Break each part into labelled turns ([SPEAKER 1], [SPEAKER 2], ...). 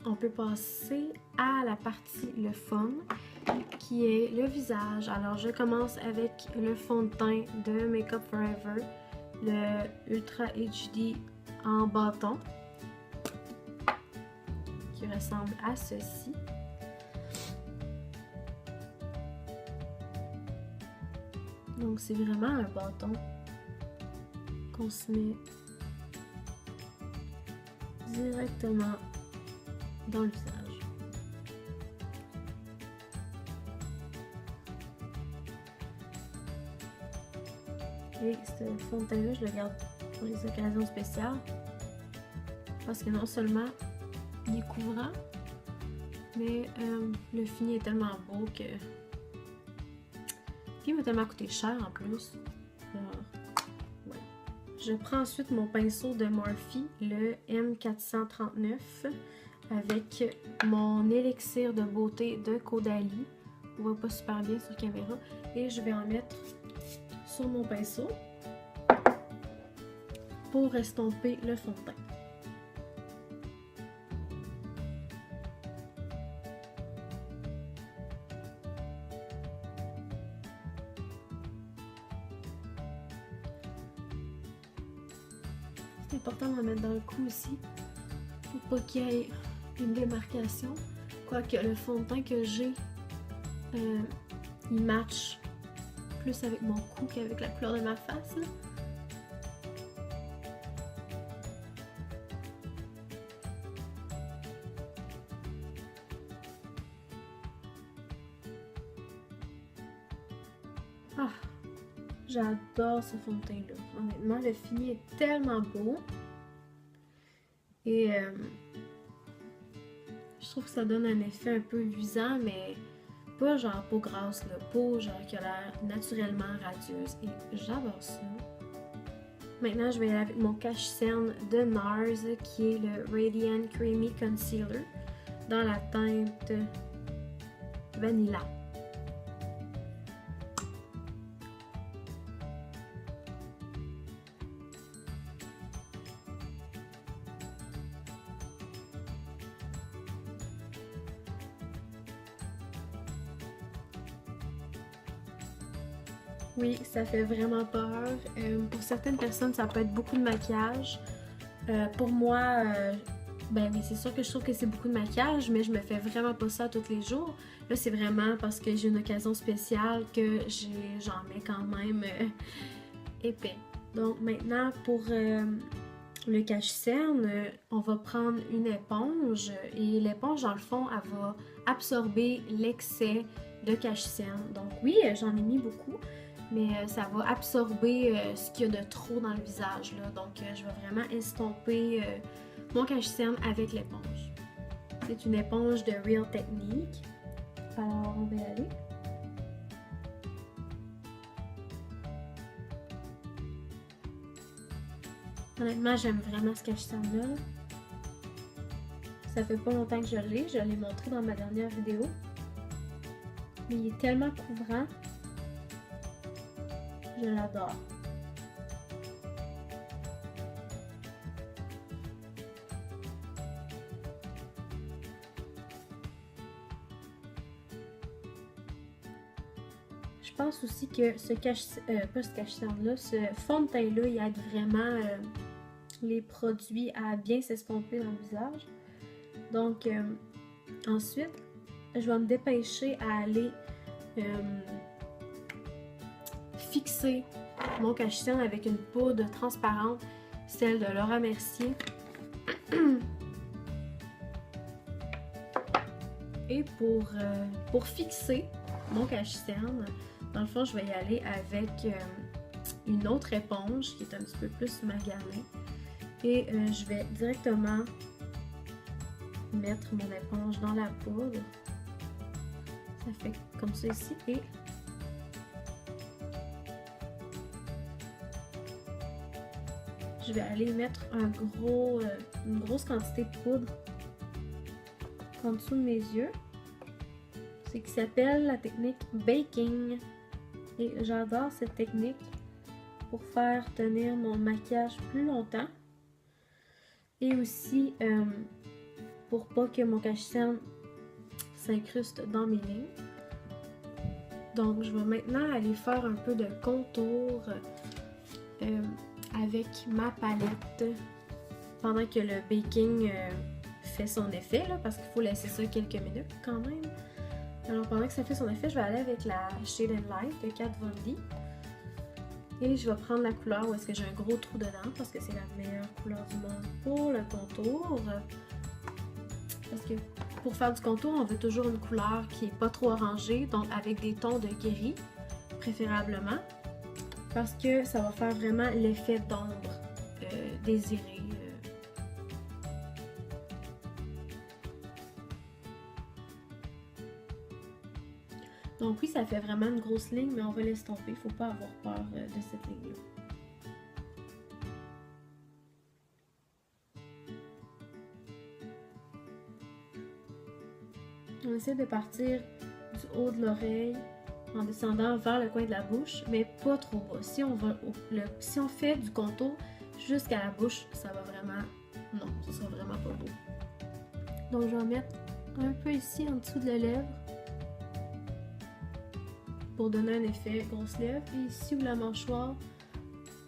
[SPEAKER 1] on peut passer à la partie le fun, qui est le visage. Alors, je commence avec le fond de teint de Make Up For Ever, le Ultra HD en bâton, qui ressemble à ceci. Donc, c'est vraiment un bâton qu'on se met directement dans le visage. Et ce fond de teint-là, je le garde pour les occasions spéciales. Parce que non seulement il est couvrant, mais le fini est tellement beau que... Puis il m'a tellement coûté cher en plus. Alors, ouais. Je prends ensuite mon pinceau de Morphe, le M439, avec mon élixir de beauté de Caudalie. On voit pas super bien sur caméra. Et je vais en mettre sur mon pinceau pour estomper le fond de teint. C'est important de le mettre dans le cou aussi pour pas qu'il y ait une démarcation. Quoique le fond de teint que j'ai, il match plus avec mon cou qu'avec la couleur de ma face. Là. Ah, j'adore ce fond de teint-là. Honnêtement, le fini est tellement beau. Et je trouve que ça donne un effet un peu luisant, mais pas genre peau grasse, là, peau genre qui a l'air naturellement radieuse. Et j'adore ça. Maintenant, je vais aller avec mon cache-cerne de NARS, qui est le Radiant Creamy Concealer, dans la teinte Vanilla. Oui, ça fait vraiment peur. Pour certaines personnes, ça peut être beaucoup de maquillage. Pour moi, ben oui, c'est sûr que je trouve que c'est beaucoup de maquillage, mais je me fais vraiment pas ça tous les jours. Là, c'est vraiment parce que j'ai une occasion spéciale que j'en mets quand même épais. Donc maintenant, pour le cache-cerne, on va prendre une éponge et l'éponge, dans le fond, elle va absorber l'excès de cache-cerne. Donc oui, j'en ai mis beaucoup. Mais ça va absorber ce qu'il y a de trop dans le visage. Là. Donc, je vais vraiment estomper mon cache-cerne avec l'éponge. C'est une éponge de Real Technique. Alors, on va y aller. Honnêtement, j'aime vraiment ce cache-cerne-là. Ça fait pas longtemps que je l'ai montré dans ma dernière vidéo. Mais il est tellement couvrant. Je l'adore. Je pense aussi que ce cache-cerne-là, ce fond de teint-là, il aide vraiment les produits à bien s'estomper dans le visage. Donc, ensuite, je vais me dépêcher à aller fixer mon cache-cerne avec une poudre transparente, celle de Laura Mercier. Et pour fixer mon cache-cerne, dans le fond, je vais y aller avec une autre éponge qui est un petit peu plus maganée. Et je vais directement mettre mon éponge dans la poudre. Ça fait comme ça ici. Et je vais aller mettre une grosse quantité de poudre en dessous de mes yeux. C'est qui s'appelle la technique baking. Et j'adore cette technique pour faire tenir mon maquillage plus longtemps. Et aussi pour pas que mon cache-cerne s'incruste dans mes lignes. Donc je vais maintenant aller faire un peu de contour avec ma palette pendant que le baking fait son effet, là, parce qu'il faut laisser ça quelques minutes quand même. Alors pendant que ça fait son effet, je vais aller avec la Shade and Light de Kat Von D. Et je vais prendre la couleur où est-ce que j'ai un gros trou dedans, parce que c'est la meilleure couleur du monde pour le contour. Parce que pour faire du contour, on veut toujours une couleur qui n'est pas trop orangée, donc avec des tons de gris, préférablement. Parce que ça va faire vraiment l'effet d'ombre désiré. Donc oui, ça fait vraiment une grosse ligne, mais on va l'estomper. Il ne faut pas avoir peur de cette ligne-là. On essaie de partir du haut de l'oreille en descendant vers le coin de la bouche, mais pas trop bas. Si on fait du contour jusqu'à la bouche, ça va vraiment... Non, ça sera vraiment pas beau. Donc je vais mettre un peu ici en dessous de la lèvre pour donner un effet grosse lèvre, et ici où la mâchoire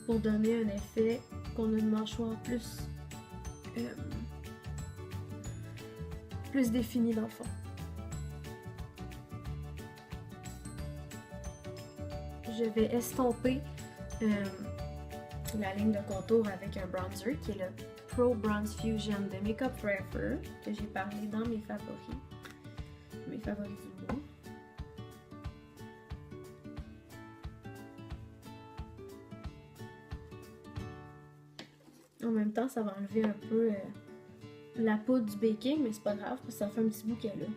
[SPEAKER 1] pour donner un effet qu'on a une mâchoire plus définie dans le fond. Je vais estomper la ligne de contour avec un bronzer qui est le Pro Bronze Fusion de Makeup Forever, que j'ai parlé dans mes favoris du mois. En même temps, ça va enlever un peu la poudre du baking, mais c'est pas grave parce que ça fait un petit bout qu'elle est là.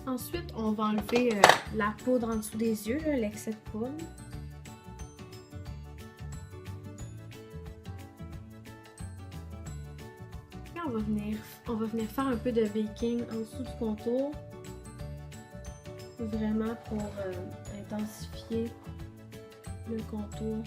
[SPEAKER 1] Ensuite, on va enlever la poudre en dessous des yeux, l'excès de poudre. Et on va venir faire un peu de baking en dessous du contour. Vraiment pour intensifier le contour.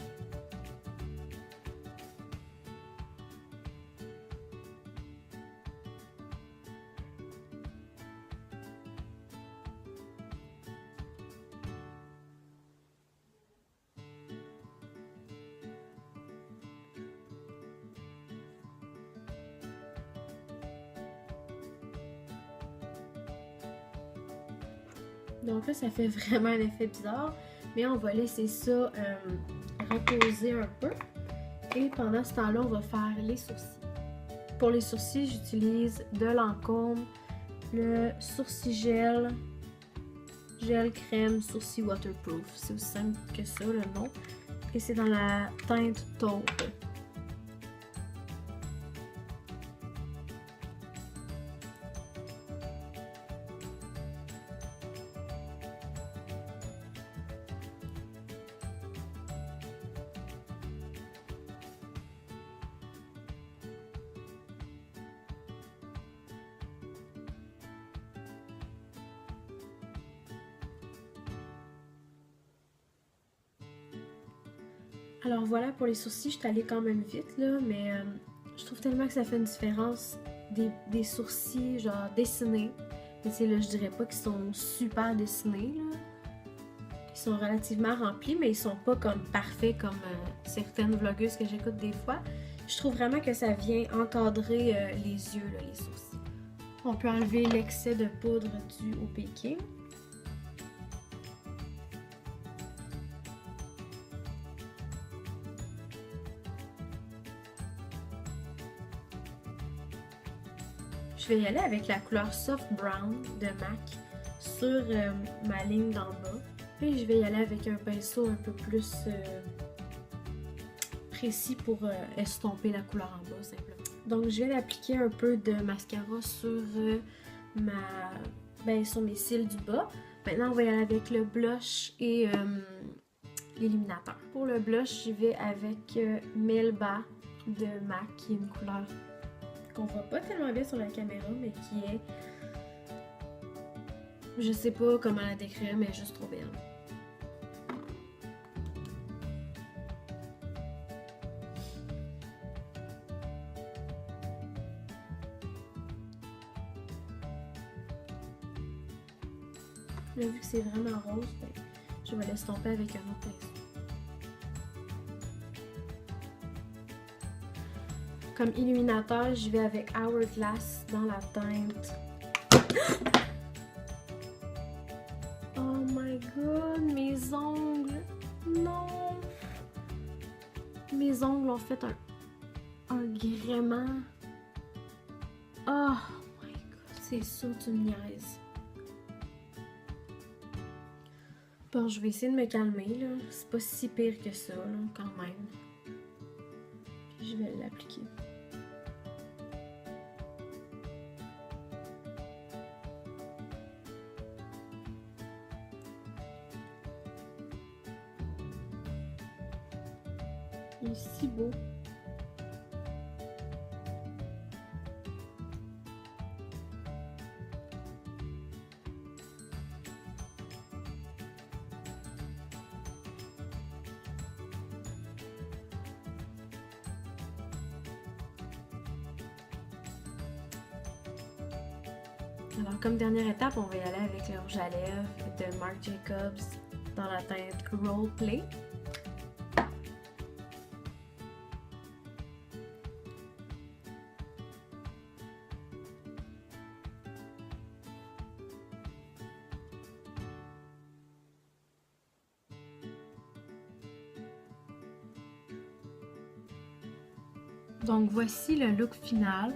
[SPEAKER 1] Donc là, ça fait vraiment un effet bizarre, mais on va laisser ça reposer un peu. Et pendant ce temps-là, on va faire les sourcils. Pour les sourcils, j'utilise de Lancôme, le sourcil gel crème sourcil waterproof. C'est aussi simple que ça, le nom. Et c'est dans la teinte taupe. Alors voilà, pour les sourcils, je suis allée quand même vite, là, mais je trouve tellement que ça fait une différence des sourcils, genre dessinés. Mais c'est là, je dirais pas qu'ils sont super dessinés, là. Ils sont relativement remplis, mais ils sont pas comme parfaits comme certaines vlogueuses que j'écoute des fois. Je trouve vraiment que ça vient encadrer les yeux, là, les sourcils. On peut enlever l'excès de poudre dû au baking. Je vais y aller avec la couleur Soft Brown de MAC sur ma ligne d'en bas. Et je vais y aller avec un pinceau un peu plus précis pour estomper la couleur en bas simplement. Donc je vais appliquer un peu de mascara sur, sur mes cils du bas. Maintenant on va y aller avec le blush et l'illuminateur. Pour le blush, j'y vais avec Melba de MAC, qui est une couleur qu'on voit pas tellement bien sur la caméra, mais qui est... Je sais pas comment la décrire, mais juste trop belle. Là, vu que c'est vraiment rose, ben, je vais l'estomper avec un autre pinceau. Comme illuminateur, je vais avec Hourglass dans la teinte. Oh my god, mes ongles! Non! Mes ongles ont fait un gréement. Oh my god, c'est sûr tu me niaises. Bon, je vais essayer de me calmer, là. C'est pas si pire que ça, là, quand même. Puis je vais l'appliquer. Il est si beau. Alors, comme dernière étape, on va y aller avec le rouge à lèvres de Marc Jacobs dans la teinte Roleplay. Donc, voici le look final.